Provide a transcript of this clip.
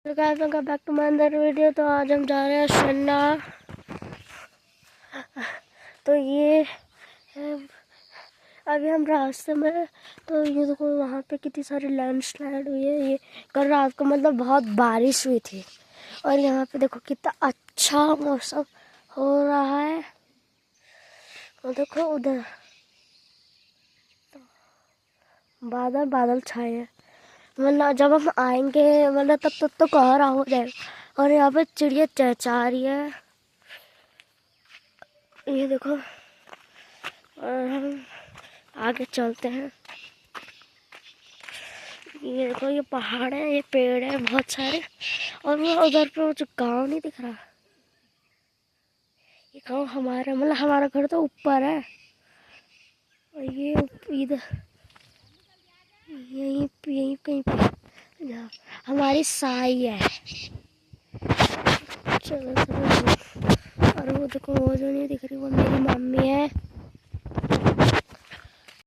Guys welcome back to my another video. तो आज हम जा रहे हैं शन्ना। तो ये है अभी हम रास्ते में। तो ये देखो वहाँ पे कितनी सारी लैंडस्लाइड हुई है। ये कल रात को मतलब बहुत बारिश हुई थी। और यहाँ पे देखो कितना अच्छा मौसम हो रहा है। और देखो उधर बादल बादल छाए हैं। मतलब जब हम आएंगे मतलब तब तो कोहरा हो जाएगा। और यहाँ पे चिड़िया चहचहा रही है, ये देखो। और हम आगे चलते हैं। ये देखो ये पहाड़ है, ये पेड़ है बहुत सारे। और वो उधर पे मुझे गांव नहीं दिख रहा। ये गांव हमारा मतलब हमारा घर तो ऊपर है। और ये इधर यहीं कहीं पे हमारी साई है। चलो और वो देखो वो जो नहीं दिख रही वो मेरी मम्मी है।